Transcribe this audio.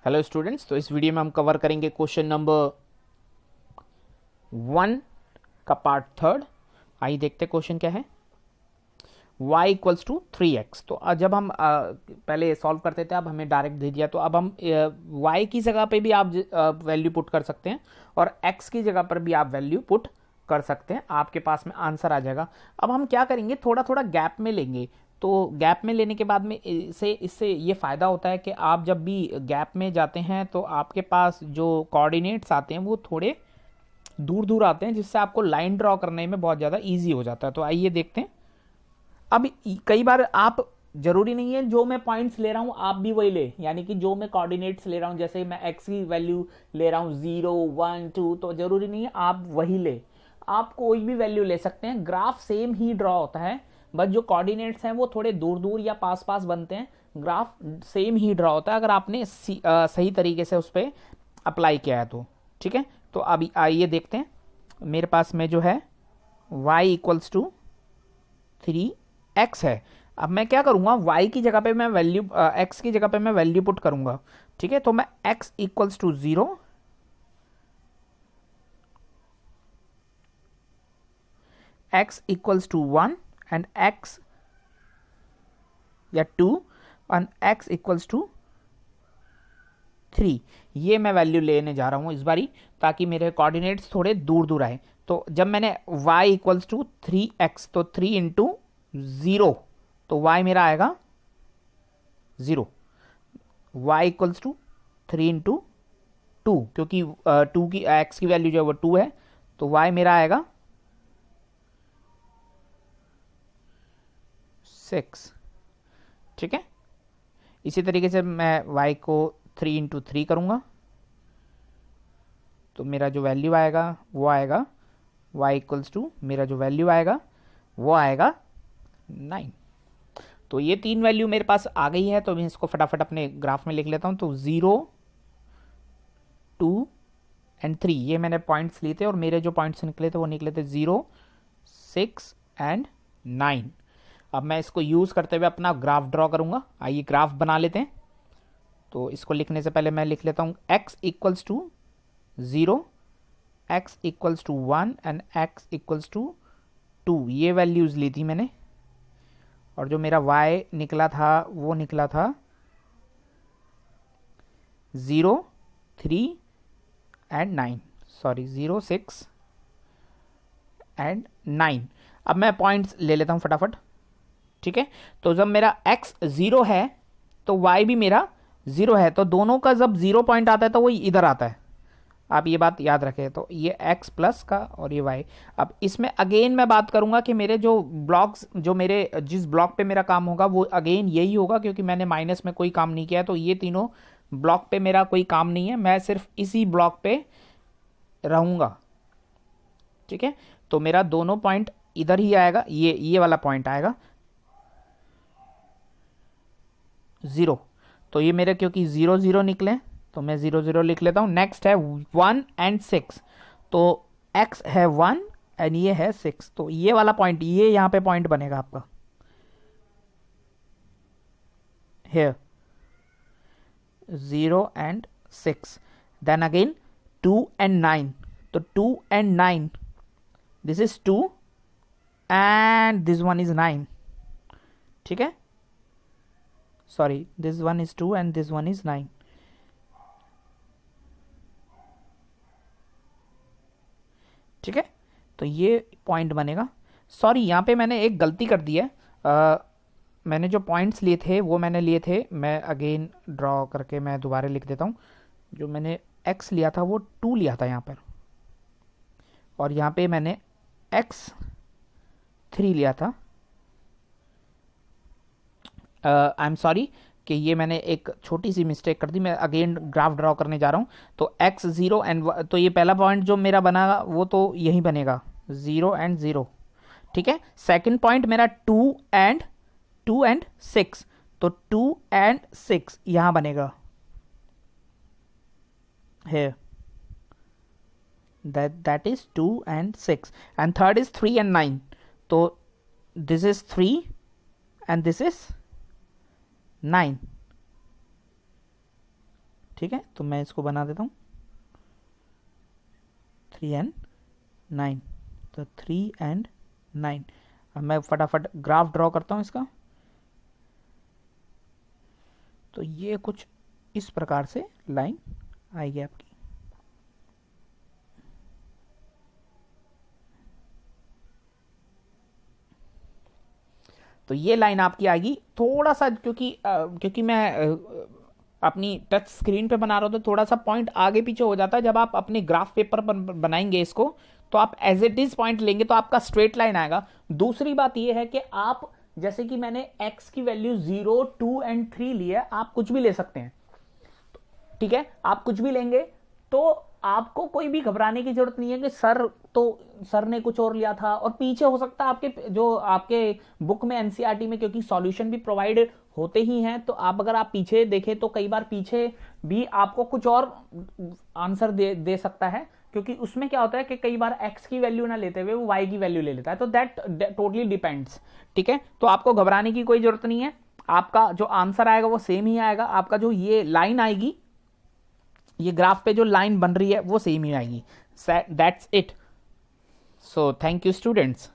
Hello students, तो इस video में हम कवर करेंगे क्वेश्चन नंबर 1 का पार्ट थर्ड। आइए देखते हैं क्वेश्चन क्या है। y equals to 3x। तो जब हम पहले सॉल्व करते थे, अब हमें डायरेक्ट दे दिया, तो अब हम y की जगह पे भी आप वैल्यू पुट कर सकते हैं और x की जगह पर भी आप वैल्यू पुट कर सकते हैं। आपके पास में आंसर आ जाएगा। अब हम क्या करेंगे, थोड़ा थोड़ा गैप में लेंगे। तो गैप में लेने के बाद में इससे ये फ़ायदा होता है कि आप जब भी गैप में जाते हैं तो आपके पास जो कोऑर्डिनेट्स आते हैं वो थोड़े दूर दूर आते हैं, जिससे आपको लाइन ड्रॉ करने में बहुत ज़्यादा ईजी हो जाता है। तो आइए देखते हैं। अब कई बार आप, जरूरी नहीं है जो मैं पॉइंट्स ले रहा हूं आप भी वही ले, यानी कि जो मैं कोऑर्डिनेट्स ले रहा हूं, जैसे मैं एक्स की वैल्यू ले रहा हूं 0 1 2, तो जरूरी नहीं है आप वही ले, आप कोई भी वैल्यू ले सकते हैं। ग्राफ सेम ही ड्रॉ होता है, बस जो कोऑर्डिनेट्स हैं वो थोड़े दूर दूर या पास पास बनते हैं। ग्राफ सेम ही ड्रॉ होता है अगर आपने सही तरीके से उस पर अप्लाई किया है तो। ठीक है, तो अभी आइए देखते हैं। मेरे पास में जो है y इक्वल्स टू 3x है। अब मैं क्या करूंगा, y की जगह पे मैं वैल्यू x की जगह पे मैं वैल्यू पुट करूंगा। ठीक है, तो मैं x equals to 0, x equals to 1 and x या 2 एंड x इक्वल्स टू 3, ये मैं वैल्यू लेने जा रहा हूं इस बारी, ताकि मेरे कोऑर्डिनेट्स थोड़े दूर दूर आए। तो जब मैंने y इक्वल्स टू 3x, तो 3 इंटू 0, तो y मेरा आएगा 0। y इक्वल्स टू 3 इंटू 2, क्योंकि 2 की x की वैल्यू जो है वो 2 है, तो y मेरा आएगा 6। ठीक है, इसी तरीके से मैं y को 3 इंटू 3 करूंगा, तो मेरा जो वैल्यू आएगा वो आएगा y इक्वल्स टू, मेरा जो वैल्यू आएगा वो आएगा 9। तो ये तीन वैल्यू मेरे पास आ गई है, तो मैं इसको फटाफट अपने ग्राफ में लिख लेता हूं। तो 0 2 एंड 3, ये मैंने पॉइंट्स लिए थे और मेरे जो पॉइंट्स निकले थे वो निकले थे 0 6 एंड 9। अब मैं इसको यूज करते हुए अपना ग्राफ ड्रॉ करूंगा। आइए ग्राफ बना लेते हैं। तो इसको लिखने से पहले मैं लिख लेता हूं x equals to 0, x equals to 1 and x equals to 2, ये वैल्यूज ली थी मैंने। और जो मेरा y निकला था वो निकला था 0 3 एंड 9, सॉरी 0 6 एंड 9। अब मैं पॉइंट्स ले लेता हूं फटाफट। ठीक है, तो जब मेरा x 0 है तो y भी मेरा 0 है, तो दोनों का जब 0 पॉइंट आता है तो वो इधर आता है। आप ये बात याद रखें। तो ये x प्लस का और ये y। अब इसमें अगेन मैं बात करूंगा कि मेरे जो ब्लॉक्स, जो मेरे जिस ब्लॉक पे मेरा काम होगा वो अगेन यही होगा, क्योंकि मैंने माइनस में कोई काम नहीं किया है। तो ये तीनों ब्लॉक पे मेरा कोई काम नहीं है, मैं सिर्फ इसी ब्लॉक पे रहूंगा। ठीक है, तो मेरा दोनों पॉइंट इधर ही आएगा, ये वाला पॉइंट आएगा 0। तो ये मेरे क्योंकि 0 0 निकले, तो मैं 0 0 लिख लेता हूं। नेक्स्ट है 1 एंड 6, तो x है 1 एंड ये है 6, तो ये वाला पॉइंट, ये यहां पे पॉइंट बनेगा आपका here 0 and 6। then again 2 and 9, तो 2 and 9, this is 2 and this one is 9। ठीक है, sorry this one is 2 and this one is 9। ठीक है, तो ये पॉइंट बनेगा। सॉरी, यहाँ पे मैंने एक गलती कर दी है। मैंने जो पॉइंट्स लिए थे वो मैंने लिए थे, मैं अगेन ड्रॉ करके मैं दोबारा लिख देता हूँ। जो मैंने x लिया था वो 2 लिया था यहाँ पर, और यहाँ पे मैंने x 3 लिया था। आई एम सॉरी कि ये मैंने एक छोटी सी मिस्टेक कर दी। मैं अगेन ग्राफ ड्रॉ करने जा रहा हूँ। तो x 0 एंड, तो ये पहला पॉइंट जो मेरा बना वो तो यही बनेगा 0 एंड 0। ठीक है, सेकंड पॉइंट मेरा 2 एंड 6, तो 2 एंड 6 यहां बनेगा here, that is 2 and 6, and third is 3 and 9, तो this is 3 and this is 9। ठीक है, तो मैं इसको बना देता हूँ 3 and 9, तो 3 and 9। अब मैं फटाफट ग्राफ ड्रॉ करता हूँ इसका। तो ये कुछ इस प्रकार से लाइन आएगी आपकी। तो ये लाइन आपकी आएगी। थोड़ा सा क्योंकि मैं अपनी टच स्क्रीन पे बना रहा हूँ तो थोड़ा सा पॉइंट आगे पीछे हो जाता है। जब आप अपने ग्राफ पेपर पर बनाएंगे इसको तो आप एज इट इज पॉइंट लेंगे तो आपका स्ट्रेट लाइन आएगा। दूसरी बात ये है कि आप, जैसे कि मैंने x की वैल्यू 0, 2 एंड 3 ली है, आप कुछ भी ले सकते हैं, ठीक है, आप कुछ भी लेंगे तो आपको कोई भी घबराने की जरूरत नहीं है कि सर ने कुछ और लिया था। और पीछे हो सकता है आपके बुक में एनसीईआरटी में, क्योंकि सॉल्यूशन भी प्रोवाइड होते ही हैं, तो अगर आप पीछे देखें तो कई बार पीछे भी आपको कुछ और आंसर दे सकता है, क्योंकि उसमें क्या होता है कि कई बार x की वैल्यू ना लेते हुए वो y की वैल्यू ले लेता है। तो दैट टोटली डिपेंड्स, ठीक है। तो आपको घबराने की कोई जरूरत नहीं है, आपका जो आंसर आएगा वो सेम ही आएगा। आपका जो ये लाइन आएगी, ये ग्राफ पे जो लाइन बन रही है वो सेम ही आएगी। That's it. So thank you students.